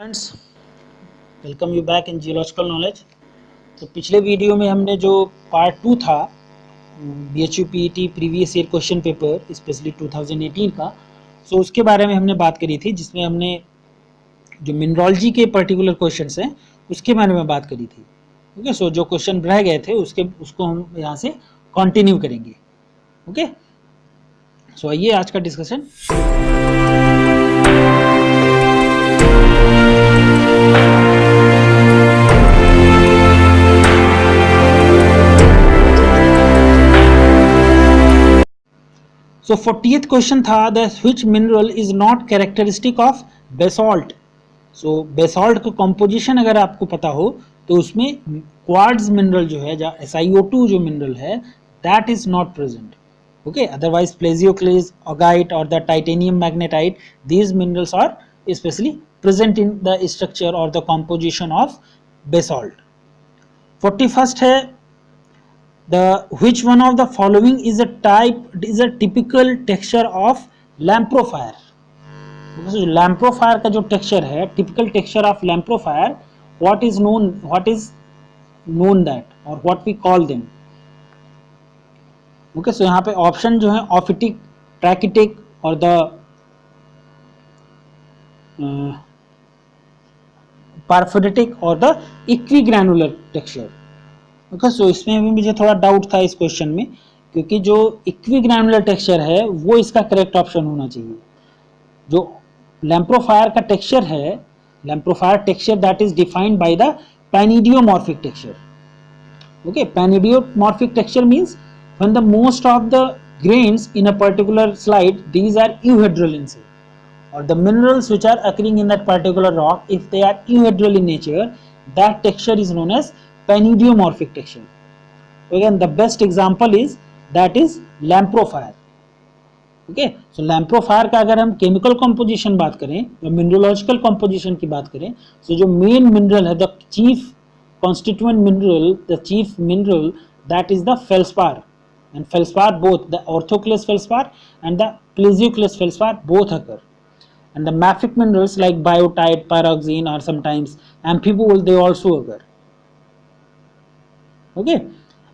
Friends, welcome you back in geological knowledge. तो पिछले video में हमने जो पार्ट 2 था BHU PET previous year question paper specially 2018 का, सो उसके बारे में हमने बात करी थी, जिसमें हमने जो मिनरोलॉजी के पर्टिकुलर क्वेश्चंस हैं उसके बारे में बात करी थी। ओके, सो जो क्वेश्चन रह गए थे उसको हम यहाँ से कंटिन्यू करेंगे। ओके, सो आइए आज का डिस्कशन। सो 40th क्वेश्चन था that which mineral is not characteristic of basalt. So basalt का कंपोजिशन अगर आपको पता हो तो उसमें क्वार्ट्ज मिनरल जो है, SiO2 जो मिनरल है, that is not present. Okay, otherwise plagioclase, augite और the titanium magnetite, these minerals are specially present in the structure और the composition of basalt. 41st है which one of the following is a typical texture of lamprophyre। जो लैम्प्रोफायर का जो texture है, typical texture of lamprophyre, what is known that or what we call them। Okay, so यहाँ पे option जो है ophitic, ट्रैकिटिक और द पारफोरेटिक और द इक्विग्रैनुलर टेक्सचर। ओके, सो इसमें भी मुझे थोड़ा डाउट था इस क्वेश्चन में, क्योंकि जो इक्विग्रैनुलर टेक्सचर है वो इसका करेक्ट ऑप्शन होना चाहिए। जो लैम्प्रोफायर का टेक्सचर है, lamprophyre texture that is defined by the panidiomorphic texture. Okay, panidiomorphic texture means when the most of the grains in a particular slide, these are euhedral in shape, or the minerals which are occurring in that particular rock, if they are euhedral in nature, that texture is known as panidiomorphic texture. Again, the best example is that is lamprophyre. Okay, so lamprophyre का अगर हम chemical composition बात करें या mineralogical composition की बात करें, so जो मेन मिनरल है, the chief constituent mineral, the chief mineral, that is the feldspar. And feldspar, both the orthoclase feldspar and the plagioclase feldspar both occur, and the mafic minerals like biotite, pyroxene or sometimes amphibole, they also occur। Okay,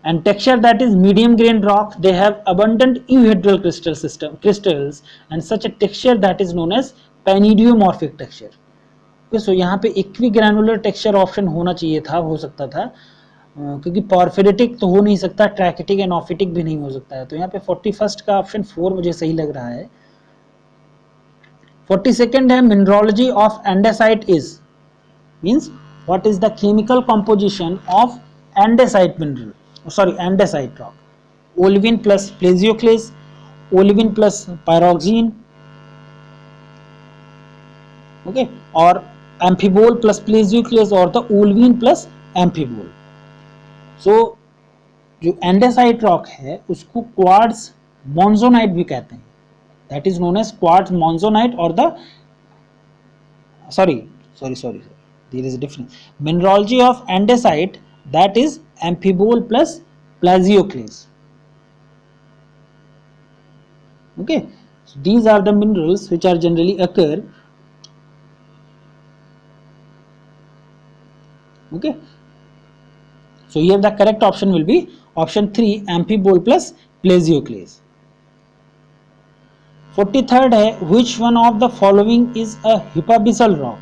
and texture that is medium grained rock, they have abundant euhedral crystals and such a texture that is known as panidiomorphic texture. Okay, so यहाँ पे इक्विग्रैनुलर texture option होना चाहिए था, हो सकता था, क्योंकि पॉर्फिरेटिक तो हो नहीं सकता, ट्रैकिटिक एंड ऑफिटिक भी नहीं हो सकता है। तो यहाँ पे 41st का ऑप्शन 4 मुझे सही लग रहा है। 42nd है mineralogy of andesite is, means what is the chemical composition of andesite mineral, sorry, andesite rock, olivine plus plesioclase, olivine plus pyroxene, okay, or amphibole plus plesioclase or the olivine plus amphibole। so जो andesite rock है उसको quartz monzonite भी कहते हैं, that is known as quartz monzonite or the sorry there is a difference। mineralogy of andesite, that is amphibole plus plesioclase। okay, so these are the minerals which are generally occur। okay, so here the correct option will be option 3, amphibole plus plesioclase। 43rd है which one of the following is a hypabyssal rock।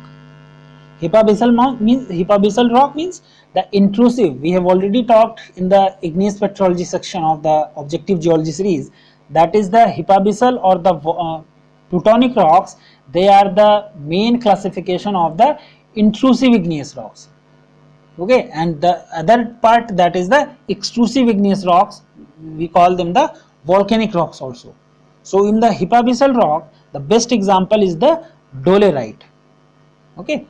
Hypabyssal rock means the intrusive, we have already talked in the igneous petrology section of the objective geology series, that is the hypabyssal or the plutonic rocks, they are the main classification of the intrusive igneous rocks। okay, and the other part, that is the extrusive igneous rocks, we call them the volcanic rocks also। so in the hypabyssal rock, the best example is the dolerite। okay,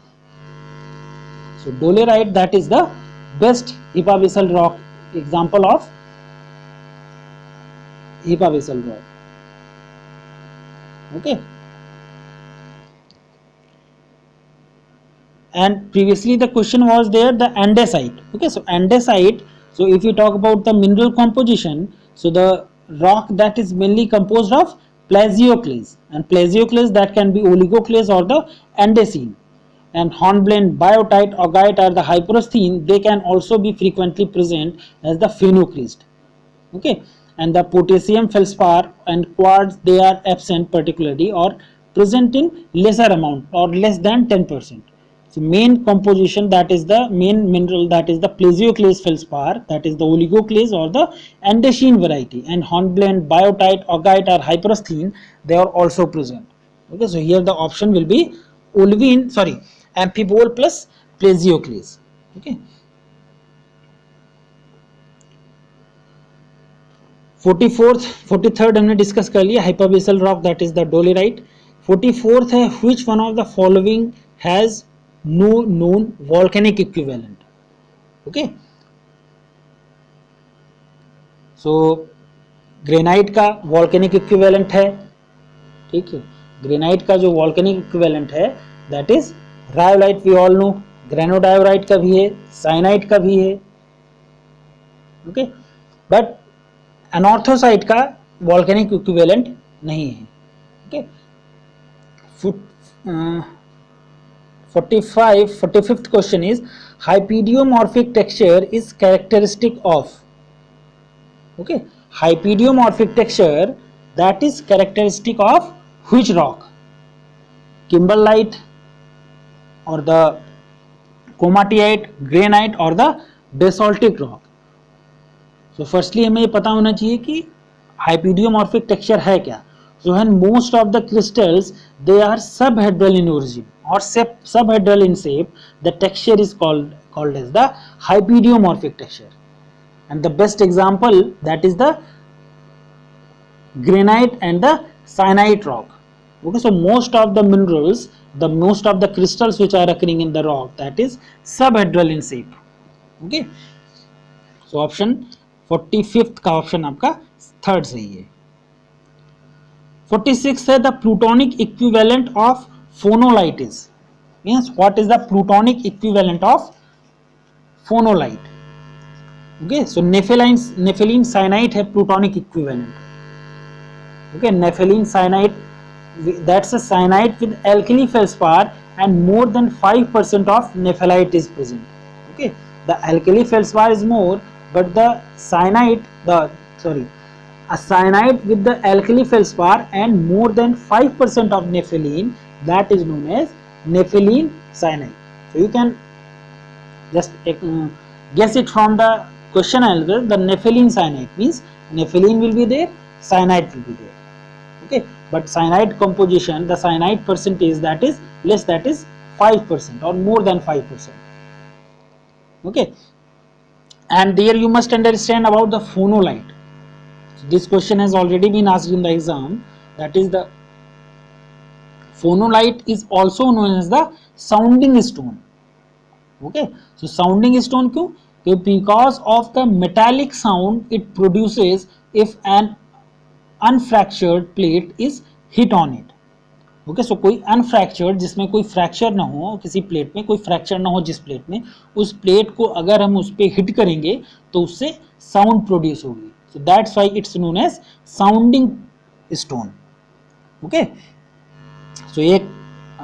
so dolerite, that is the best hypabyssal rock example of hypabyssal rock। okay, and previously the question was there the andesite। okay, so andesite, so if you talk about the mineral composition, so the rock that is mainly composed of plesioclase, and plesioclase that can be oligoclase or the andesine। and hornblende, biotite, augite are the hyperosthene. They can also be frequently present as the phenocryst. Okay, and the potassium feldspar and quartz, they are absent particularly or present in lesser amount or less than 10%. So main composition, that is the main mineral, that is the plesioclase feldspar, that is the oligoclase or the andesine variety, and hornblende, biotite, augite are hyperosthene, they are also present. Okay, so here the option will be olivine, sorry, amphibole plus plesioclase. Okay. 43rd हमने discuss कर लिया, hypabyssal rock, that is the dolerite. 44th है, which one of the following has no known volcanic equivalent. Okay, so granite का volcanic equivalent है, ठीक है, granite का जो वॉल्केनिक इक्विवेलेंट है that is rhyolite, we all know. Granodiorite का भी है, साइनाइट का भी है. ओके, बट अनॉर्थोसाइट का वॉल्केनिक इक्विवेलेंट नहीं है. Okay, 45th question is hypidiomorphic texture is characteristic of. Okay, hypidiomorphic texture that is characteristic of which rock? Kimberlite और द कोमाटियाइट, ग्रेनाइट और द बेसोल्टिक रॉक. तो फर्स्टली हमें ये पता होना चाहिए कि हाइपीडियोमॉर्फिक टेक्सचर है क्या. So when most of the crystals they are subhedral in origin और subhedral in shape, the texture is called as the hypidiomorphic texture. And the best example, that is the granite and the syenite rock. Okay, so most of the minerals, most of the crystals which are occurring in the rock, that is subhedral in shape. Okay, so option 45th का option आपका third सही है. 46 है, the plutonic equivalent of phonolite is. Means what is the plutonic equivalent of phonolite? Okay, so nepheline syenite है plutonic equivalent. Okay, nepheline syenite, that's a syenite with alkali feldspar and more than 5% of nephelite is present. Okay, the alkali feldspar is more, but the cyanide, a cyanide with the alkali feldspar and more than 5% of nepheline, that is known as nepheline cyanide. So you can just guess it from the question answer. The nepheline cyanide means nepheline will be there, cyanide will be there. Okay, but cyanide composition, the cyanide percentage that is less, that is 5% or more than 5%. Okay, and there you must understand about the phonolite. So this question has already been asked in the exam, that is the phonolite is also known as the sounding stone. Okay, so sounding stone क्यों? Because of the metallic sound it produces if an unfractured plate is hit on it. Okay, so कोई unfractured, जिसमें कोई fracture ना हो, किसी plate में कोई fracture ना हो, जिस प्लेट में, उस प्लेट को अगर हम उस पर हिट करेंगे तो उससे साउंड प्रोड्यूस होगी. So that's why it's known as sounding stone. Okay, so ये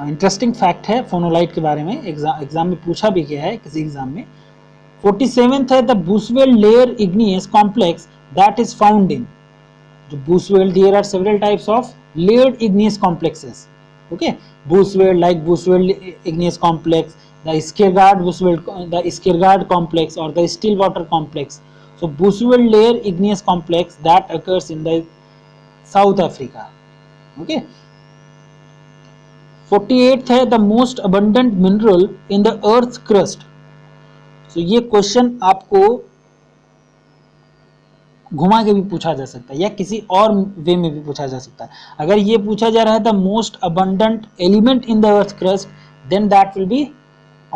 इंटरेस्टिंग फैक्ट है फोनोलाइट के बारे में, एग्जाम में पूछा भी गया है किसी एग्जाम में. 47th है, the Bushveld layer igneous complex that is found in. जो Bushveld, there are several types of layered igneous complexes. Okay, Booswell, like Booswell igneous complex, the Skjergård complex or the Stillwater complex. So Booswell layer igneous complex that occurs in the South Africa. Okay, 48th है, the most abundant mineral in the earth's crust. So ये question आपको घुमा के भी पूछा जा सकता है या किसी और वे में भी पूछा जा सकता है. अगर ये पूछा जा रहा है the most abundant element in the earth crust, then that will be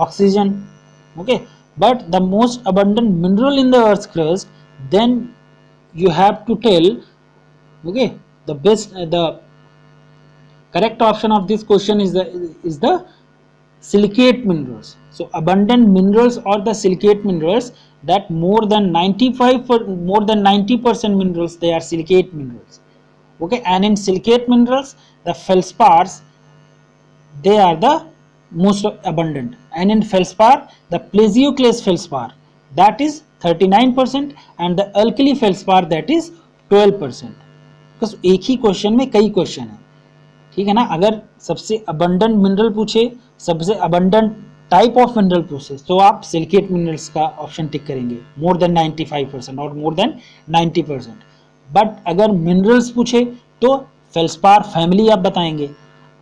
oxygen. Okay, but the most abundant mineral in the earth crust, then you have to tell. Okay, the best, the correct option of this question is the silicate minerals. So abundant minerals or the silicate minerals, that more than 90% minerals, they are silicate minerals. Okay, and in silicate minerals the feldspars, they are the most abundant, and in feldspar the plesioclase feldspar that is 39% and the alkali feldspar that is 12%. बस एक ही question में कई question है, ठीक है ना। अगर सबसे अबंडेंट मिनरल पूछे, सबसे अबंडेंट टाइप ऑफ मिनरल पूछे, तो आप सिलिकेट मिनरल्स का ऑप्शन टिक करेंगे मोर देन 95% और मोर देन 90%। बट अगर मिनरल्स पूछे तो फेल्सपार फैमिली आप बताएंगे,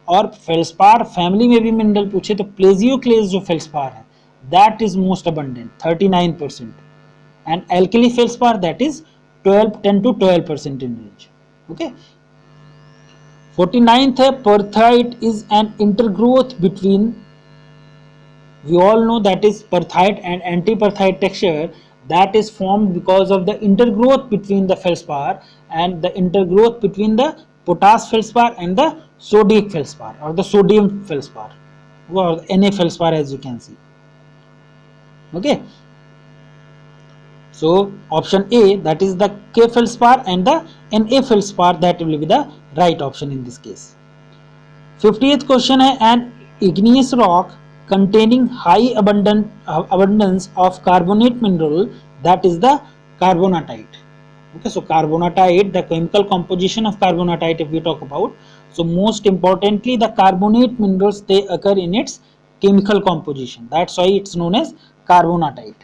और फेल्सपार फैमिली में भी मिनरल पूछे तो प्लेजियोक्लेस जो फेल्सपार है that is most abundant 39%, and alkali feldspar that is 10 to 12% in range. Okay. 49th है परथाइट is an intergrowth between, we all know that is perthite and antiperthite texture that is formed because of the intergrowth between the feldspar and the intergrowth between the potash feldspar and the sodic feldspar or the sodium feldspar or Na feldspar, as you can see. Okay, so option A, that is the K feldspar and the Na feldspar, that will be the right option in this case. 50th question है, an igneous rock containing high abundance of carbonate mineral, that is the carbonatite. Okay, so carbonatite, the chemical composition of carbonatite if we talk about, so most importantly the carbonate minerals, they occur in its chemical composition, that's why it's known as carbonatite.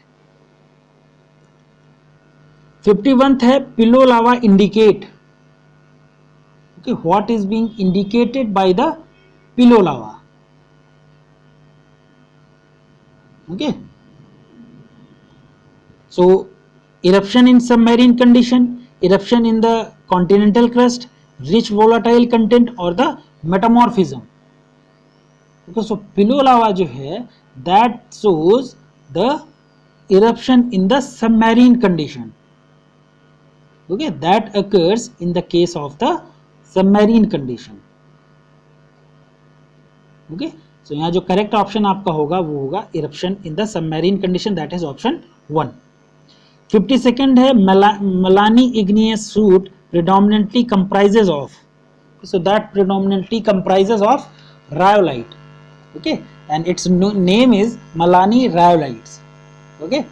51th है, pillow lava indicate, okay, what is being indicated by the pillow lava. Okay, so eruption in submarine condition, eruption in the continental crust, rich volatile content or the metamorphism. Okay, so pillow lava जो है that shows the eruption in the submarine condition. Okay, that occurs in the case of the submarine condition. Okay, so यहाँ जो correct option आपका होगा वो होगा eruption in the submarine condition, that is option 1. 52nd है, Melanni igneous root predominantly comprises of, so that predominantly comprises of rhyolite. Okay, and its name is Melanni rhyolites. Okay,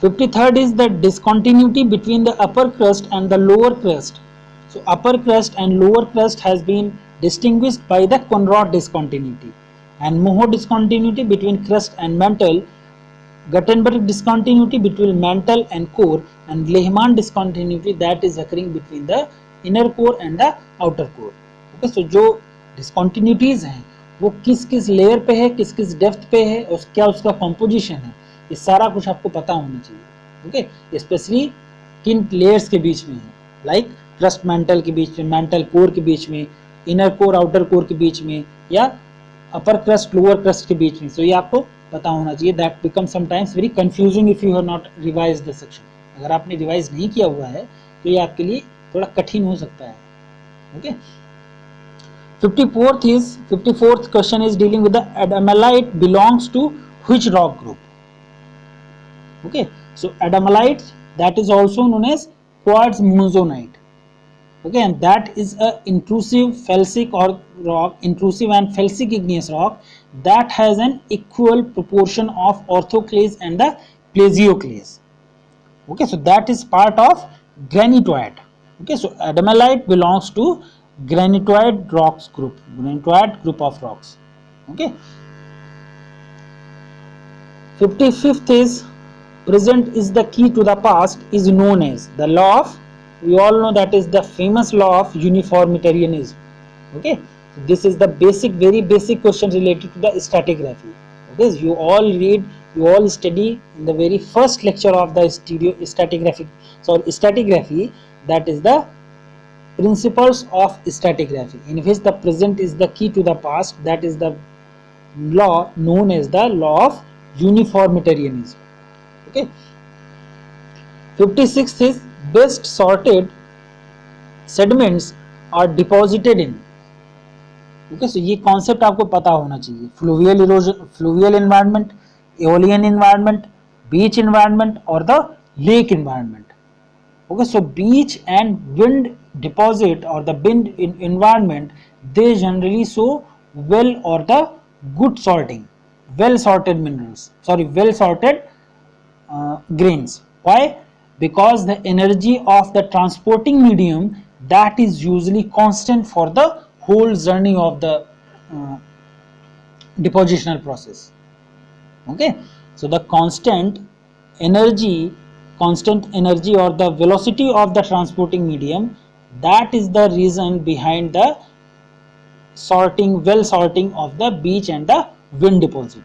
53rd is the discontinuity between the upper crust and the lower crust. So upper crust and lower crust has been distinguished by the Conrod discontinuity, and Moho discontinuity between crust and mantle, Gutenberg discontinuity between mantle and core, and Lehmann discontinuity that is occurring between the inner core and the outer core. Okay, so जो discontinuities हैं वो किस किस layer पे है, किस किस depth पे है और क्या उसका कॉम्पोजिशन है, ये सारा कुछ आपको पता होना चाहिए. ओके, स्पेशली किन लेयर्स के बीच में है, लाइक क्रस्ट मेंटल के बीच में, मेंटल कोर के बीच में, इनर कोर आउटर कोर के बीच में, या अपर क्रस्ट लोअर क्रस्ट के बीच में. सो ये आपको पता होना चाहिए. That become sometimes very confusing if you have not revise the section. अगर आपने रिवाइज नहीं किया हुआ है तो ये आपके लिए थोड़ा कठिन हो सकता है. Okay, 54th question is dealing with the adamelite belongs to which rock group. Okay, so adamelite, that is also known as quartz monzonite. Okay, and that is a intrusive felsic or rock, intrusive and felsic igneous rock that has an equal proportion of orthoclase and the plesioclase. Okay, so that is part of granitoid. Okay, so adamelite belongs to granitoid rocks group, granitoid group of rocks. Okay, 55th is present is the key to the past is known as the law of, we all know that is the famous law of uniformitarianism. Okay, so this is the basic, very basic question related to the stratigraphy. Okay, you all read, you all study in the very first lecture of the stratigraphy, that is the principles of stratigraphy, in which the present is the key to the past, that is the law known as the law of uniformitarianism. Okay, 56th is best sorted sediments are deposited in. Okay, so ये concept आपको पता होना चाहिए. Fluvial erosion, fluvial environment, aeolian environment, beach environment or the lake environment. Okay, so beach and wind deposit or the wind environment, they generally show well or the good sorting, well sorted minerals, sorry, well sorted grains. Why? Because the energy of the transporting medium, that is usually constant for the whole journey of the depositional process. Okay, so the energy constant energy or the velocity of the transporting medium, that is the reason behind the sorting, well sorting of the beach and the wind deposit.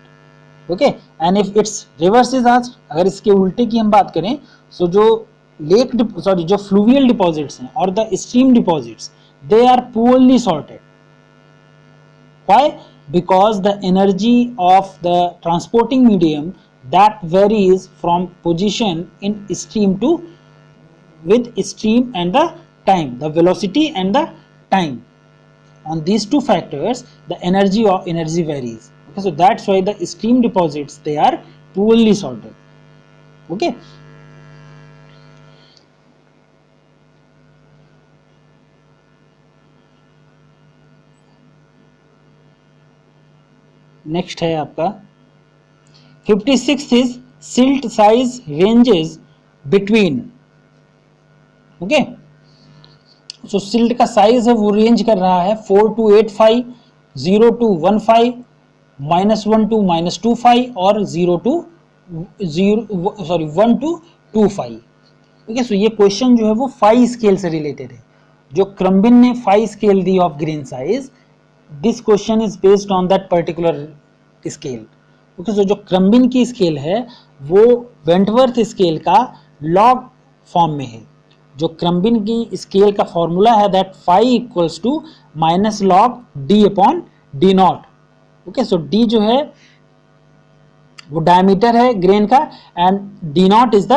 Okay, and if its reverse is asked, अगर इसके उल्टे की हम बात करें, so जो lake sorry जो fluvial deposits हैं और the stream deposits, they are poorly sorted. Why? Because the energy of the transporting medium that varies from position in stream to with stream and the time, the velocity and the time. On these two factors, the energy varies. Okay, so that's why the stream deposits, they are poorly sorted. Okay. Next है आपका 56th is silt size ranges between. Okay, so silt का size है वो range कर रहा है 4 to 85, 0 to 15, -1 to -25 और 1 to 25. Okay, so ये क्वेश्चन जो है वो 5 स्केल से रिलेटेड है. जो क्रम्बिन ने 5 स्केल दी of grain size, this question is based on that particular scale. Okay, so जो क्रम्बिन की स्केल है वो वेंटवर्थ स्केल का लॉग फॉर्म में है. जो क्रम्बिन की स्केल का फॉर्मूला है that phi equals to minus log D upon D naught. Okay, so D जो है वो डायमीटर है ग्रेन का and D naught is the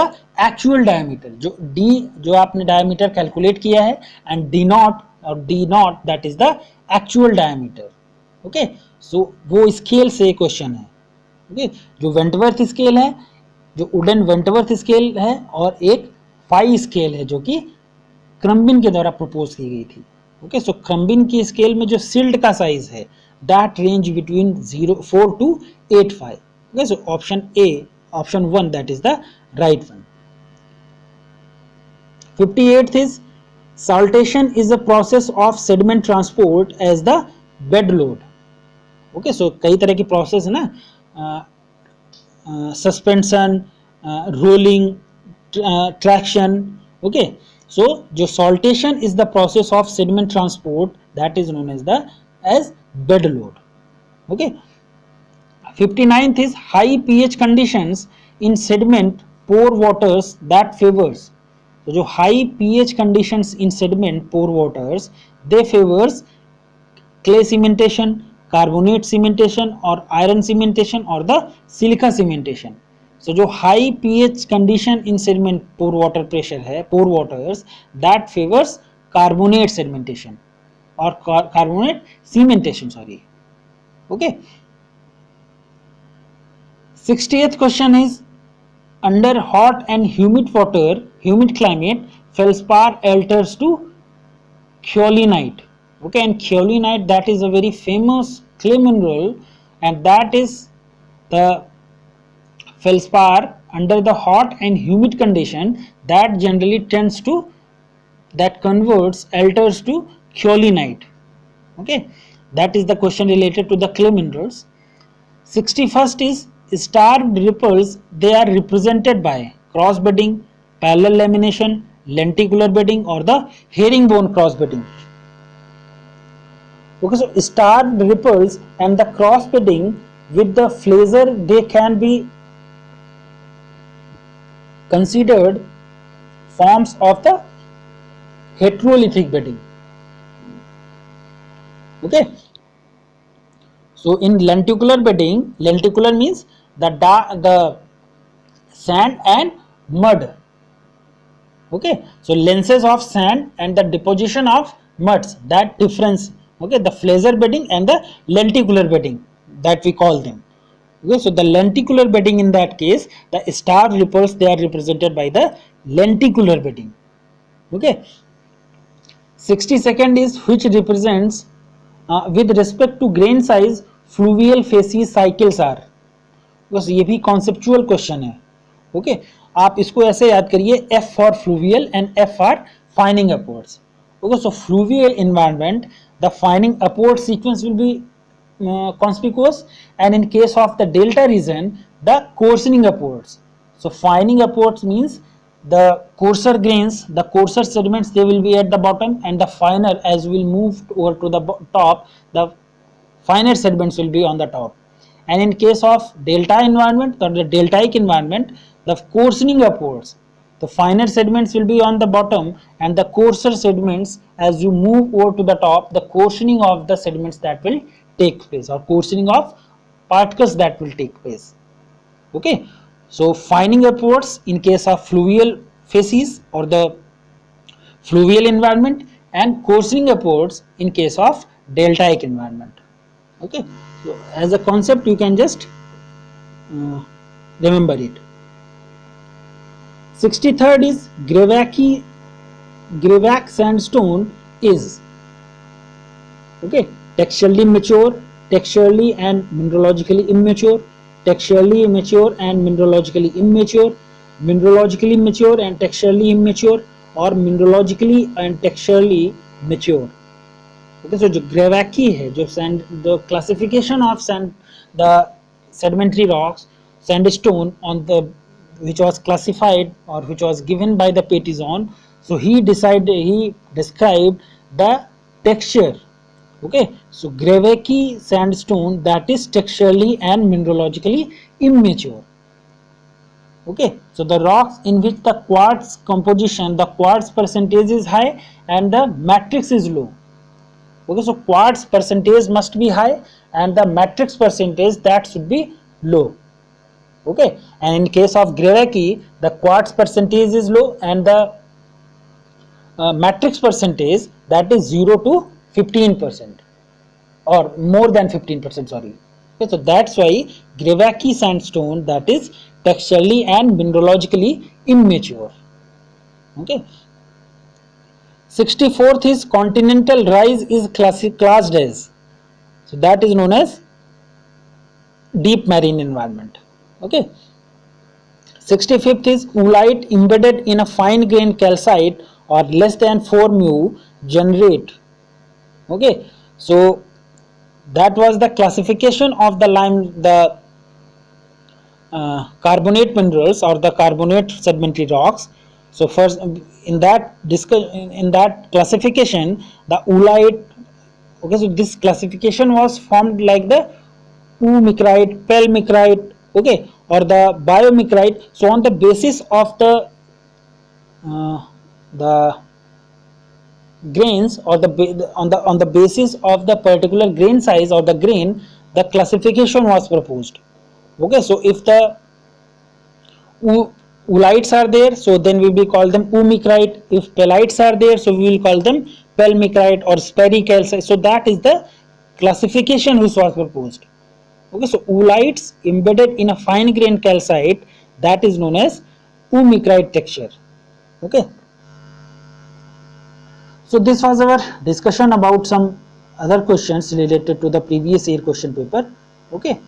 actual diameter. जो डी जो आपने डायमीटर कैलकुलेट किया है and D naught that is the actual diameter. Okay, so वो स्केल से क्वेश्चन है. ओके, जो वेंटवर्थ स्केल है, जो वुडन वेंटवर्थ स्केल है, और एक फाई स्केल है जो कि क्रम्बिन के द्वारा प्रपोज की गई थी. ओके, सो क्रम्बिन की स्केल में जो सिल्ट का साइज है that range between 4 to 85. Okay, so option A, option 1 that is the right one. 58th is saltation is a process of sediment transport as the bed load. Okay, so कई तरह की process है ना, suspension, rolling, traction. Okay, so जो saltation is the process of sediment transport that is known as the as bed load. Okay, 59th is high pH conditions in sediment pore waters that favors. तो जो high pH conditions in sediment pore waters, they favors clay cementation, carbonate cementation और iron cementation और the silica cementation. So जो high pH condition in sediment pore water pressure है, pore waters, that favours carbonate sedimentation और carbonate cementation, sorry. Okay, 60th question is under hot and humid climate feldspar alters to khyolinite. Okay, and khyolinite, that is a very famous clay mineral, and that is the feldspar under the hot and humid condition that generally converts alters to khyolinite. Okay, that is the question related to the clay minerals. 61st is starved ripples. They are represented by cross bedding, parallel lamination, lenticular bedding or the herringbone cross bedding. Okay, so starved ripples and the cross bedding with the flazer, they can be considered forms of the heterolithic bedding. Okay, so in lenticular bedding, lenticular means the sand and mud. Okay, so lenses of sand and the deposition of muds, that difference. Okay, the flazer bedding and the lenticular bedding that we call them. Okay, so the lenticular bedding, in that case the starved ripples, they are represented by the lenticular bedding. Okay, 62nd is which represents with respect to grain size fluvial facies cycles are, बस ये भी conceptual question है। Okay आप इसको ऐसे याद करिए, F for fluvial and F for fining upwards. Okay so fluvial environment the fining upward sequence will be conspicuous, and in case of the delta region the coarsening upwards. So fining upwards means the coarser grains, the coarser sediments, they will be at the bottom, and the finer, as we will move over to the top, the finer sediments will be on the top. And in case of delta environment or the deltaic environment, the coarsening upwards, the finer sediments will be on the bottom, and the coarser sediments, as you move over to the top, the coarsening of the sediments that will take place, or coarsening of particles that will take place. Okay, so fining upwards in case of fluvial facies or the fluvial environment, and coarsening upwards in case of deltaic environment. Okay, so as a concept you can just remember it. 63rd is Grevac sandstone is, okay, texturally mature, texturally and mineralogically immature, texturally mature and mineralogically immature, mineralogically mature and texturally immature, और mineralogically and texturally mature. Okay, so जो ग्रेवैकी है, जो sand, the classification of sand, the sedimentary rocks, sandstone on the, which was classified or which was given by the Pettison, so he described the texture. Okay, so Grevac sandstone, that is texturally and mineralogically immature. Okay, so the rocks in which the quartz composition, the quartz percentage is high and the matrix is low. Okay, so quartz percentage must be high and the matrix percentage that should be low. Okay, and in case of Grevac, the quartz percentage is low and the matrix percentage, that is 0 to 15% or more than 15%, sorry. Okay, so that's why Grevac sandstone, that is texturally and mineralogically immature. Okay, 64th is continental rise is classed as, so that is known as deep marine environment. Okay, 65th is oolite embedded in a fine grained calcite or less than 4 mu generate. Okay, so that was the classification of the lime, the carbonate minerals or the carbonate sedimentary rocks. So first in that classification, the oolite, okay, so this classification was formed like the oomicrite, pelmicrite, okay, or the biomicrite. So on the basis of the grains, or on the basis of the particular grain size or the grain, the classification was proposed. Okay, so if the oolites are there, so then we will call them oomicrite. If pellites are there, so we will call them pelmicrite or sperricalcite. So that is the classification which was proposed. Okay, so oolites embedded in a fine grained calcite, that is known as oomicrite texture. Okay, so this was our discussion about some other questions related to the previous year question paper. Okay,